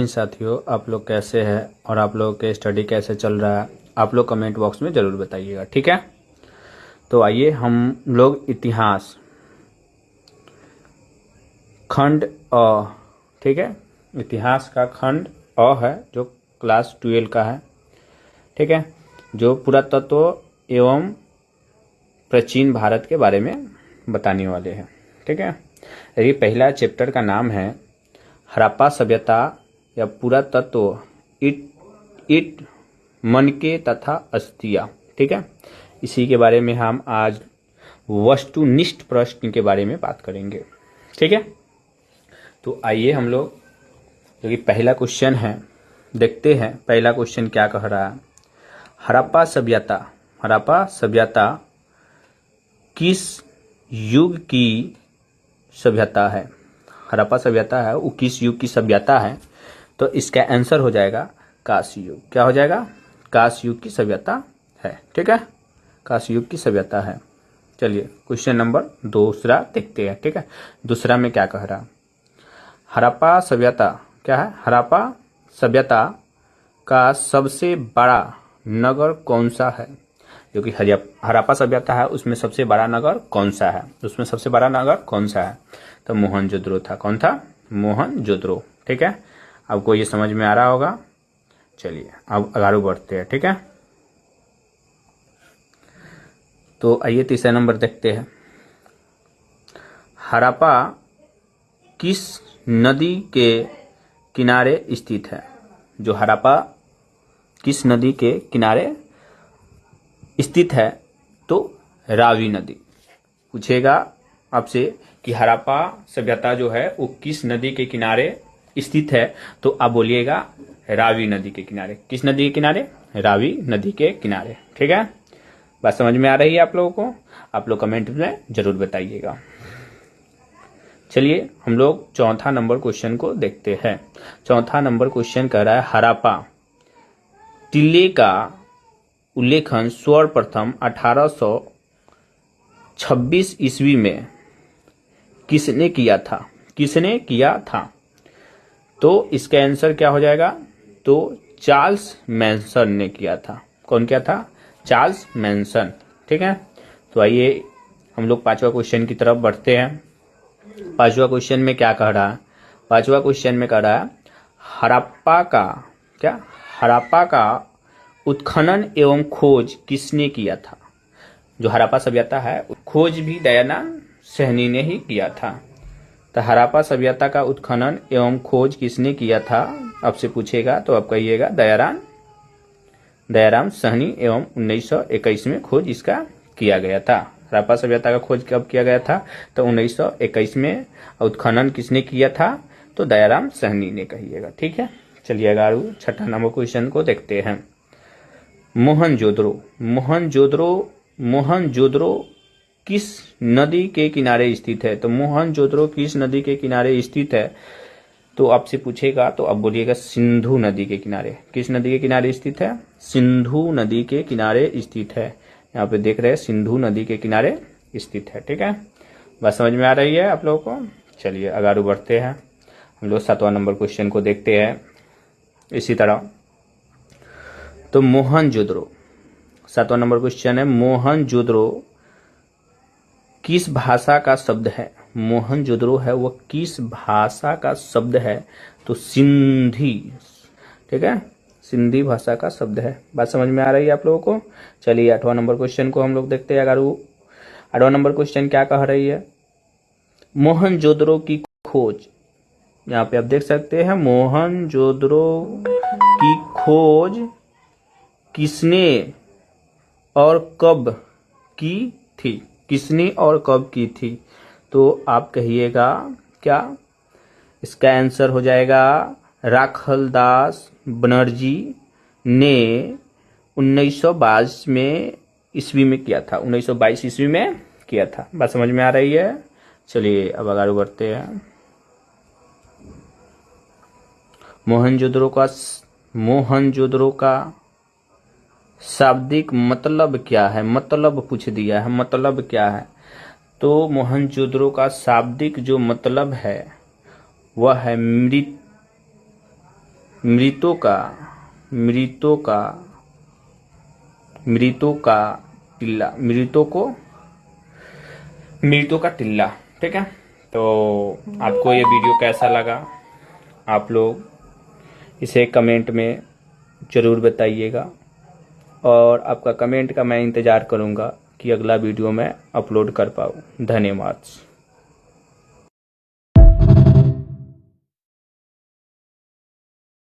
साथियों, आप लोग कैसे हैं और आप लोगों के स्टडी कैसे चल रहा है, आप लोग कमेंट बॉक्स में ज़रूर बताइएगा। ठीक है, तो आइए हम लोग इतिहास खंड अ, ठीक है, इतिहास का खंड अ है जो क्लास 12 का है। ठीक है, जो पुरातत्व एवं प्राचीन भारत के बारे में बताने वाले हैं। ठीक है, ये पहला चैप्टर का नाम है हड़प्पा सभ्यता या पुरातत्व, ईट मनके तथा अस्थियां। ठीक है, इसी के बारे में हम आज वस्तुनिष्ठ प्रश्न के बारे में बात करेंगे। ठीक है, तो आइए हम लोग जो कि पहला क्वेश्चन है देखते हैं। पहला क्वेश्चन क्या कह रहा है? हड़प्पा सभ्यता किस युग की सभ्यता है? हड़प्पा सभ्यता है वो किस युग की सभ्यता है? तो इसका आंसर हो जाएगा कांस्य युग। क्या हो जाएगा? कांस्य युग की सभ्यता है। ठीक है, कांस्य युग की सभ्यता है। चलिए क्वेश्चन नंबर दूसरा देखते हैं। ठीक है, दूसरा में क्या कह रहा? हड़प्पा सभ्यता क्या है? हड़प्पा सभ्यता का सबसे बड़ा नगर कौन सा है? जो कि हड़प्पा सभ्यता है उसमें सबसे बड़ा नगर कौन सा है? उसमें सबसे बड़ा नगर कौन सा है? तो मोहनजोदड़ो था। कौन था? मोहनजोदड़ो। ठीक है, आपको ये समझ में आ रहा होगा। चलिए अब आगे बढ़ते हैं। ठीक है, तो आइए तीसरा नंबर देखते हैं। हड़प्पा किस नदी के किनारे स्थित है? जो हड़प्पा किस नदी के किनारे स्थित है? तो रावी नदी। पूछेगा आपसे कि हड़प्पा सभ्यता जो है वो किस नदी के किनारे स्थित है, तो आप बोलिएगा रावी नदी के किनारे। किस नदी के किनारे? रावी नदी के किनारे। ठीक है, बात समझ में आ रही है आप लोगों को? आप लोग कमेंट में जरूर बताइएगा। चलिए हम लोग चौथा नंबर क्वेश्चन को देखते हैं। चौथा नंबर क्वेश्चन कह रहा है हड़प्पा टीले का उल्लेखन सर्वप्रथम 1826 ईस्वी में किसने किया था? किसने किया था? तो इसका आंसर क्या हो जाएगा? तो चार्ल्स मैनसन ने किया था। कौन किया था? Charles Manson. ठीक है, तो आइए हम लोग पांचवा क्वेश्चन की तरफ बढ़ते हैं। पांचवा क्वेश्चन में क्या कह रहा है? पांचवा क्वेश्चन में कह रहा है हड़प्पा का क्या? हड़प्पा का उत्खनन एवं खोज किसने किया था? जो हड़प्पा सभ्यता है खोज भी दयानंद साहनी ने ही किया था। तो हड़प्पा सभ्यता का उत्खनन एवं खोज किसने किया था आपसे पूछेगा, तो आप कहिएगा दयाराम साहनी एवं 1921 में खोज इसका किया गया था। हड़प्पा सभ्यता का खोज कब किया गया था? तो 1921 में। उत्खनन किसने किया था? तो दयाराम साहनी ने कहिएगा। ठीक है, चलिए अगर छठा नंबर क्वेश्चन को देखते हैं। मोहनजोदड़ो किस नदी के किनारे स्थित है? तो मोहनजोदड़ो किस नदी के किनारे स्थित है? तो आपसे पूछेगा तो आप बोलिएगा सिंधु नदी के किनारे। किस नदी के किनारे स्थित है? सिंधु नदी के किनारे स्थित है। यहाँ पे देख रहे हैं सिंधु नदी के किनारे स्थित है। ठीक है, बात समझ में आ रही है आप लोगों को? चलिए आगे बढ़ते हैं। हम लोग सातवां नंबर क्वेश्चन को देखते हैं। इसी तरह तो मोहनजोदड़ो, सातवां नंबर क्वेश्चन है मोहनजोदड़ो किस भाषा का शब्द है? मोहनजोदड़ो है वो किस भाषा का शब्द है? तो सिंधी। ठीक है, सिंधी भाषा का शब्द है। बात समझ में आ रही है आप लोगों को? चलिए आठवां नंबर क्वेश्चन को हम लोग देखते हैं। अगर आठवां नंबर क्वेश्चन क्या कह रही है? मोहनजोदड़ो की खोज, यहाँ पे आप देख सकते हैं मोहनजोदड़ो की खोज किसने और कब की थी? किसने और कब की थी? तो आप कहिएगा क्या? इसका आंसर हो जाएगा राखलदास बनर्जी ने 1922 में ईस्वी में किया था। 1922 ईस्वी में किया था। बात समझ में आ रही है? चलिए अब आगे बढ़ते हैं। मोहनजोदड़ो का शाब्दिक मतलब क्या है? मतलब पूछ दिया है, मतलब क्या है? तो मोहनजोदड़ो का शाब्दिक जो मतलब है वह है मृतों का मृतों का मृतों का टिल्ला, मृतों का टिल्ला। ठीक है, तो आपको ये वीडियो कैसा लगा आप लोग इसे कमेंट में ज़रूर बताइएगा, और आपका कमेंट का मैं इंतज़ार करूँगा कि अगला वीडियो मैं अपलोड कर पाऊँ। धन्यवाद।